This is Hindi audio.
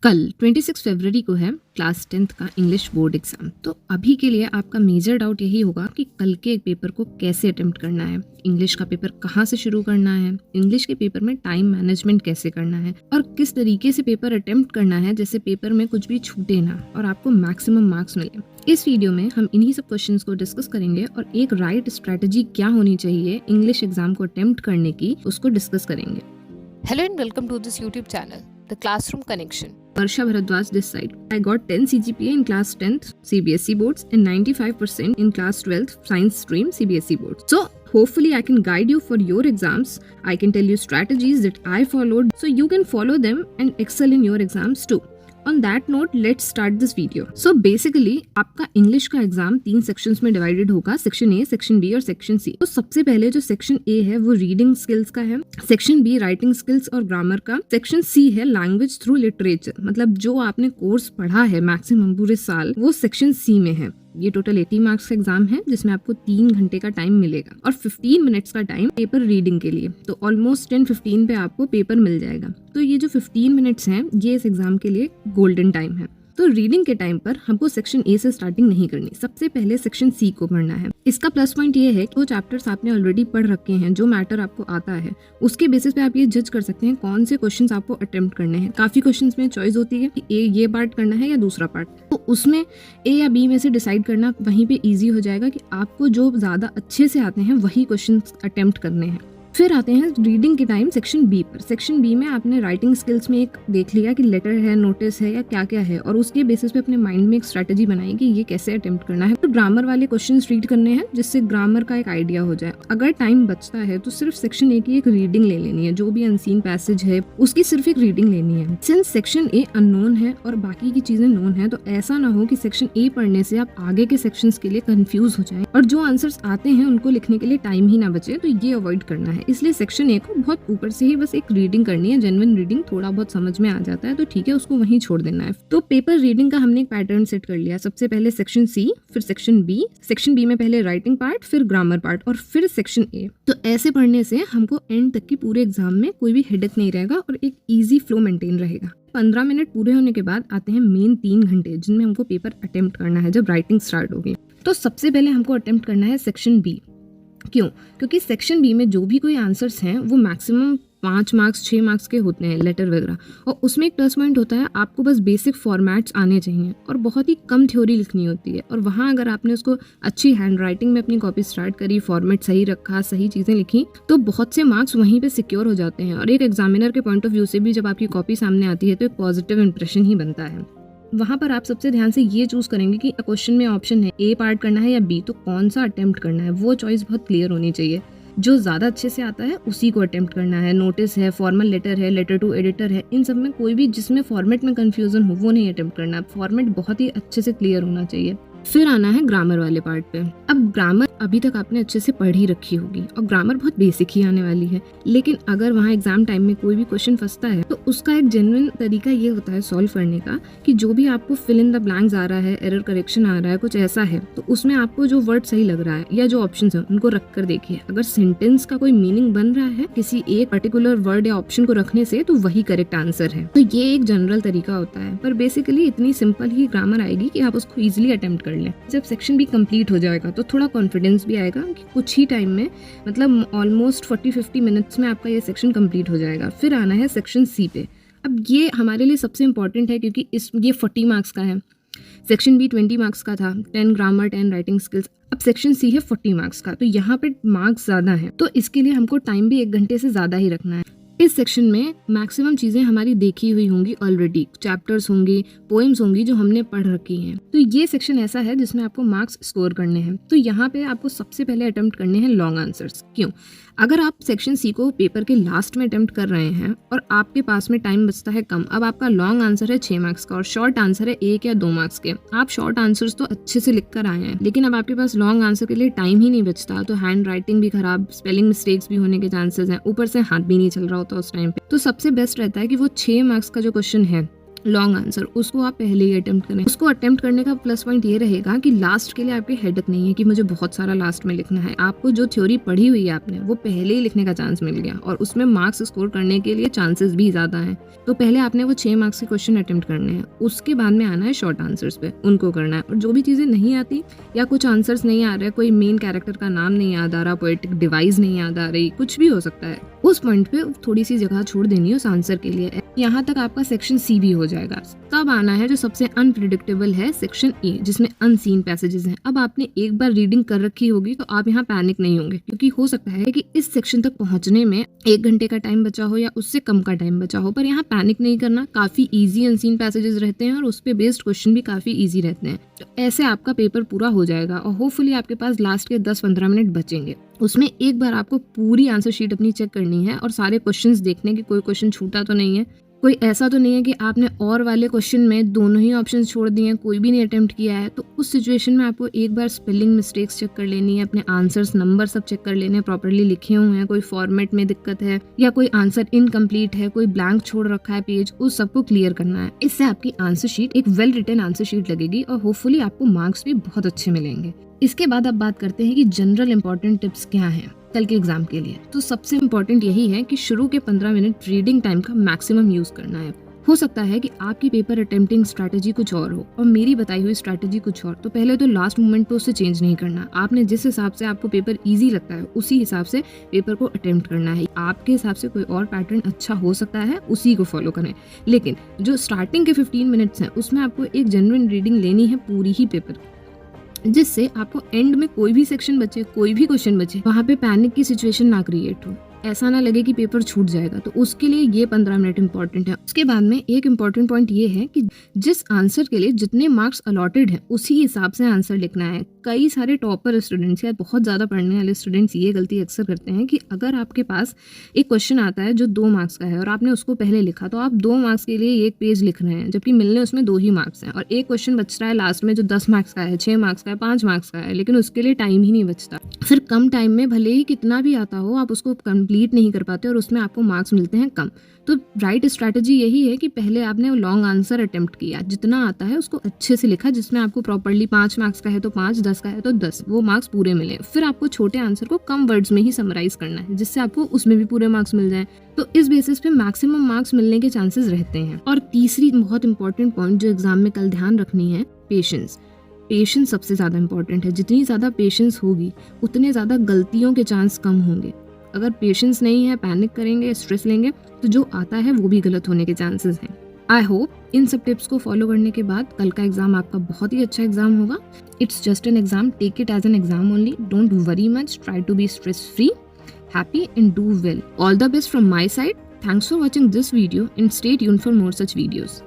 कल 26 फरवरी को है क्लास 10th का इंग्लिश बोर्ड एग्जाम। तो अभी के लिए आपका मेजर डाउट यही होगा कि कल के एक पेपर को कैसे अटेम्प्ट करना है, इंग्लिश का पेपर कहाँ से शुरू करना है, इंग्लिश के पेपर में टाइम मैनेजमेंट कैसे करना है और किस तरीके से पेपर अटेम्प्ट करना है जैसे पेपर में कुछ भी छूटे ना और आपको मैक्सिमम मार्क्स मिले। इस वीडियो में हम इन्हीं सब क्वेश्चंस को डिस्कस करेंगे और एक राइट स्ट्रेटजी क्या होनी चाहिए इंग्लिश एग्जाम को अटेम्प्ट करने की उसको डिस्कस करेंगे। Hello and welcome to this YouTube channel, The Classroom Connection. Varsha Bharadwaj this side. I got 10 CGPA in class 10th CBSE boards and 95% in class 12th science stream CBSE boards. So hopefully I can guide you for your exams. I can tell you strategies that I followed so you can follow them and excel in your exams too. On that note, let's start this video. So basically आपका इंग्लिश का एग्जाम 3 सेक्शंस में डिवाइडेड होगा, सेक्शन ए, सेक्शन बी और सेक्शन सी। तो सबसे पहले जो सेक्शन ए है वो रीडिंग स्किल्स का है, सेक्शन बी राइटिंग स्किल्स और ग्रामर का, सेक्शन सी है लैंग्वेज थ्रू लिटरेचर, मतलब जो आपने कोर्स पढ़ा है मैक्सिमम पूरे साल वो सेक्शन सी में है। ये टोटल 80 मार्क्स का एग्जाम है जिसमें आपको 3 घंटे का टाइम मिलेगा और 15 मिनट्स का टाइम पेपर रीडिंग के लिए। तो ऑलमोस्ट 10-15 पे आपको पेपर मिल जाएगा। तो ये जो 15 मिनट्स हैं ये इस एग्जाम के लिए गोल्डन टाइम है। तो रीडिंग के टाइम पर हमको सेक्शन ए से स्टार्टिंग नहीं करनी, सबसे पहले सेक्शन सी को पढ़ना है। इसका प्लस पॉइंट ये है कि वो चैप्टर्स आपने ऑलरेडी पढ़ रखे हैं, जो मैटर आपको आता है उसके बेसिस पे आप ये जज कर सकते हैं कौन से क्वेश्चंस आपको अटेम्प्ट करने हैं। काफी क्वेश्चंस में चॉइस होती है कि ए ये पार्ट करना है या दूसरा पार्ट, तो उसमें ए या बी में से डिसाइड करना वहीं पे ईजी हो जाएगा कि आपको जो ज्यादा अच्छे से आते हैं वही क्वेश्चन अटेम्प्ट करने हैं। फिर आते हैं रीडिंग के टाइम सेक्शन बी पर। सेक्शन बी में आपने राइटिंग स्किल्स में एक देख लिया कि लेटर है, नोटिस है या क्या क्या है, और उसके बेसिस पे अपने माइंड में एक स्ट्रेटजी बनाई कि ये कैसे अटेम्प्ट करना है। तो ग्रामर वाले क्वेश्चंस रीड करने हैं जिससे ग्रामर का एक आइडिया हो जाए। अगर टाइम बचता है तो सिर्फ सेक्शन ए की एक रीडिंग ले लेनी है, जो भी अनसीन पैसेज है उसकी सिर्फ एक रीडिंग लेनी है। सिंस सेक्शन ए अननोन है और बाकी की चीजें नोन है, तो ऐसा ना हो कि सेक्शन ए पढ़ने से आप आगे के सेक्शंस के लिए कंफ्यूज हो जाए और जो आंसर्स आते हैं उनको लिखने के लिए टाइम ही ना बचे। तो ये अवॉइड करना है। इसलिए सेक्शन ए को बहुत ऊपर से ही बस एक रीडिंग करनी है, जेन्युइन रीडिंग, थोड़ा बहुत समझ में आ जाता है तो ठीक है, उसको वहीं छोड़ देना है। तो पेपर रीडिंग का हमने एक पैटर्न सेट कर लिया। सबसे पहले सेक्शन सी, फिर सेक्शन बी, सेक्शन बी में पहले राइटिंग पार्ट, फिर ग्रामर पार्ट और फिर सेक्शन ए। तो ऐसे पढ़ने से हमको एंड तक की पूरे एग्जाम में कोई भी हेडेक नहीं रहेगा और एक ईजी फ्लो मेंटेन रहेगा। 15 मिनट पूरे होने के बाद आते हैं मेन 3 घंटे जिनमें हमको पेपर अटेम्प्ट करना है जब राइटिंग स्टार्ट होगी। तो सबसे पहले हमको अटेम्प्ट करना है सेक्शन बी। क्यों? क्योंकि सेक्शन बी में जो भी कोई आंसर्स हैं वो मैक्सिमम 5 मार्क्स 6 मार्क्स के होते हैं, लेटर वगैरह, और उसमें एक प्लस पॉइंट होता है आपको बस बेसिक फॉर्मेट्स आने चाहिए और बहुत ही कम थ्योरी लिखनी होती है। और वहाँ अगर आपने उसको अच्छी हैंड राइटिंग में अपनी कॉपी स्टार्ट करी, फॉर्मेट सही रखा, सही चीज़ें लिखी, तो बहुत से मार्क्स वहीं पे सिक्योर हो जाते हैं। और एक एग्जामिनर के पॉइंट ऑफ व्यू से भी जब आपकी कॉपी सामने आती है तो एक पॉजिटिव इंप्रेशन ही बनता है। वहाँ पर आप सबसे ध्यान से ये चूज करेंगे कि क्वेश्चन में ऑप्शन है ए पार्ट करना है या बी, तो कौन सा अटेम्प्ट करना है, वो चॉइस बहुत क्लियर होनी चाहिए। जो ज़्यादा अच्छे से आता है उसी को अटेम्प्ट करना है। नोटिस है, फॉर्मल लेटर है, लेटर टू एडिटर है, इन सब में कोई भी जिसमें फॉर्मेट में कंफ्यूजन हो वो नहीं अटेम्प्ट करना। फॉर्मेट बहुत ही अच्छे से क्लियर होना चाहिए। फिर आना है ग्रामर वाले पार्ट पे। अब ग्रामर अभी तक आपने अच्छे से पढ़ ही रखी होगी और ग्रामर बहुत बेसिक ही आने वाली है, लेकिन अगर वहाँ एग्जाम टाइम में कोई भी क्वेश्चन फंसता है तो उसका एक जेन्युइन तरीका ये होता है सॉल्व करने का कि जो भी आपको फिल इन द ब्लैंक्स आ रहा है, एरर करेक्शन आ रहा है, कुछ ऐसा है, तो उसमें आपको जो वर्ड सही लग रहा है या जो ऑप्शन है उनको रख कर देखिए। अगर सेंटेंस का कोई मीनिंग बन रहा है किसी एक पर्टिकुलर वर्ड या ऑप्शन को रखने से, तो वही करेक्ट आंसर है। तो ये एक जनरल तरीका होता है, पर बेसिकली इतनी सिंपल ही ग्रामर आएगी कि आप उसको इजिली अटेम्प्ट कर लें। जब सेक्शन बी कंप्लीट हो जाएगा तो थोड़ा कॉन्फिडेंस भी आएगा कि कुछ ही टाइम में, मतलब ऑलमोस्ट 40-50 मिनट्स में आपका ये सेक्शन कंप्लीट हो जाएगा। फिर आना है सेक्शन सी पे। अब ये हमारे लिए सबसे इंपॉर्टेंट है क्योंकि ये 40 मार्क्स का है। सेक्शन बी 20 मार्क्स का था, 10 ग्रामर 10 राइटिंग स्किल्स। अब सेक्शन सी है 40 मार्क्स का, तो यहाँ पे मार्क्स ज़्यादा हैं, तो इसके लिए हमको टाइम भी 1 घंटे से ज़्यादा ही रखना है। इस सेक्शन में मैक्सिमम चीज़ें हमारी देखी हुई होंगी ऑलरेडी, चैप्टर्स होंगी, पोएम्स होंगी जो हमने पढ़ रखी हैं। तो ये सेक्शन ऐसा है जिसमें आपको मार्क्स स्कोर करने हैं। तो यहाँ पे आपको सबसे पहले अटेम्प्ट करने हैं लॉन्ग आंसर्स। क्यों? अगर आप सेक्शन सी को पेपर के लास्ट में अटेम्प्ट कर रहे हैं और आपके पास में टाइम बचता है कम, अब आपका लॉन्ग आंसर है 6 मार्क्स का और शॉर्ट आंसर है 1 या 2 मार्क्स के, आप शॉर्ट आंसर्स तो अच्छे से लिख कर आए हैं, लेकिन अब आपके पास लॉन्ग आंसर के लिए टाइम ही नहीं बचता, तो हैंड राइटिंग भी खराब, स्पेलिंग मिस्टेक्स भी होने के चांसेस हैं, ऊपर से हाथ भी नहीं चल रहा होता उस टाइम पे। तो सबसे बेस्ट रहता है कि वो 6 मार्क्स का जो क्वेश्चन है लॉन्ग आंसर, उसको आप पहले ही अटेम्प्ट करें। उसको अटेम्प्ट करने का प्लस पॉइंट ये रहेगा कि लास्ट के लिए आपके हेडेक नहीं है कि मुझे बहुत सारा लास्ट में लिखना है। आपको जो थ्योरी पढ़ी हुई है आपने वो पहले ही लिखने का चांस मिल गया और उसमें मार्क्स स्कोर करने के लिए चांसेस भी ज्यादा हैं। तो पहले आपने वो 6 मार्क्स के क्वेश्चन अटेम्प्ट करने हैं, उसके बाद में आना है शॉर्ट आंसर्स पे, उनको करना है। और जो भी चीजें नहीं आती या कुछ आंसर्स नहीं आ रहे, कोई मेन कैरेक्टर का नाम नहीं याद आ रहा, पोएटिक डिवाइस नहीं याद आ रही, कुछ भी हो सकता है, उस पॉइंट पे थोड़ी सी जगह छोड़ देनी है उस आंसर के लिए। यहाँ तक आपका सेक्शन सी भी हो जाएगा। तब आना है जो सबसे अनप्रिडिक्टेबल है, सेक्शन ए, जिसमें अनसीन पैसेजेस हैं। अब आपने एक बार रीडिंग कर रखी होगी तो आप यहाँ पैनिक नहीं होंगे, क्योंकि हो सकता है कि इस सेक्शन तक पहुंचने में 1 घंटे का टाइम बचा हो या उससे कम का टाइम बचा हो, पर यहाँ पैनिक नहीं करना। काफी इजी अनसीन पैसेजेस रहते हैं और उस पे बेस्ड क्वेश्चन भी काफी इजी रहते हैं। तो ऐसे आपका पेपर पूरा हो जाएगा और होपफुली आपके पास लास्ट के 10-15 मिनट बचेंगे। उसमें एक बार आपको पूरी आंसर शीट अपनी चेक करनी है और सारे क्वेश्चंस देखने कि कोई क्वेश्चन छूटा तो नहीं है, कोई ऐसा तो नहीं है कि आपने और वाले क्वेश्चन में दोनों ही ऑप्शंस छोड़ दिए हैं, कोई भी नहीं अटेम्प्ट किया है। तो उस सिचुएशन में आपको एक बार स्पेलिंग मिस्टेक्स चेक कर लेनी है, अपने आंसर्स नंबर सब चेक कर लेने हैं, प्रॉपर्ली लिखे हुए हैं, कोई फॉर्मेट में दिक्कत है या कोई आंसर इनकम्प्लीट है, कोई ब्लैंक छोड़ रखा है पेज, उस सबको क्लियर करना है। इससे आपकी आंसर शीट एक वेल रिटन आंसर शीट लगेगी और होपफुली आपको मार्क्स भी बहुत अच्छे मिलेंगे। इसके बाद अब बात करते हैं कि जनरल इंपॉर्टेंट टिप्स क्या हैं कल के एग्जाम के लिए। तो सबसे इम्पोर्टेंट यही है कि शुरू के 15 मिनट रीडिंग टाइम का मैक्सिमम यूज करना है। हो सकता है कि आपकी पेपर अटेम्प्टिंग स्ट्रैटेजी कुछ और हो और मेरी बताई हुई स्ट्रैटेजी कुछ और, तो पहले तो लास्ट मोमेंट पे उससे चेंज नहीं करना। आपने जिस हिसाब से आपको पेपर इजी लगता है उसी हिसाब से पेपर को अटेम्प्ट करना है। आपके हिसाब से कोई और पैटर्न अच्छा हो सकता है, उसी को फॉलो करें, लेकिन जो स्टार्टिंग के 15 मिनट्स हैं उसमें आपको एक जेन्युइन रीडिंग लेनी है पूरी ही पेपर, जिससे आपको एंड में कोई भी सेक्शन बचे, कोई भी क्वेश्चन बचे, वहां पे पैनिक की सिचुएशन ना क्रिएट हो, ऐसा ना लगे कि पेपर छूट जाएगा। तो उसके लिए ये 15 मिनट इंपॉर्टेंट है। उसके बाद में एक इंपॉर्टेंट पॉइंट ये है कि जिस आंसर के लिए जितने मार्क्स अलॉटेड हैं उसी हिसाब से आंसर लिखना है। कई सारे टॉपर स्टूडेंट्स या बहुत ज्यादा पढ़ने वाले स्टूडेंट्स ये गलती अक्सर करते हैं कि अगर आपके पास एक क्वेश्चन आता है जो 2 मार्क्स का है और आपने उसको पहले लिखा, तो आप 2 मार्क्स के लिए 1 पेज लिख रहे हैं, जबकि मिलने उसमें 2 ही मार्क्स हैं, और एक क्वेश्चन बच रहा है लास्ट में जो 10 मार्क्स का है, 6 मार्क्स का है, 5 मार्क्स का है, लेकिन उसके लिए टाइम ही नहीं बचता। फिर कम टाइम में भले ही कितना भी आता हो आप उसको कंप्लीट नहीं कर पाते और उसमें आपको मार्क्स मिलते हैं कम। तो राइट स्ट्रैटेजी यही है कि पहले आपने लॉन्ग आंसर अटेम्प्ट किया, जितना आता है उसको अच्छे से लिखा, जिसमें आपको प्रॉपर्ली 5 मार्क्स का है तो 5, 10 का है तो 10, वो मार्क्स पूरे मिले। फिर आपको छोटे आंसर को कम वर्ड्स में ही समराइज करना है, जिससे आपको उसमें भी पूरे मार्क्स मिल जाएं। तो इस बेसिस पे मैक्सिमम मार्क्स मिलने के चांसेस रहते हैं। और तीसरी बहुत इंपॉर्टेंट पॉइंट जो एग्जाम में कल ध्यान रखनी है, पेशेंस। पेशेंस सबसे ज्यादा इंपॉर्टेंट है। जितनी ज्यादा पेशेंस होगी उतने ज्यादा गलतियों के चांस कम होंगे। अगर पेशेंस नहीं है, पैनिक करेंगे, स्ट्रेस लेंगे, तो जो आता है वो भी गलत होने के चांसेस हैं। आई होप इन सब टिप्स को फॉलो करने के बाद कल का एग्जाम आपका बहुत ही अच्छा एग्जाम होगा। It's just an exam, take it as an exam only, don't worry much, try to be stress free, happy and do well. All the best from my side. Thanks for watching this video and stay tuned for more such videos.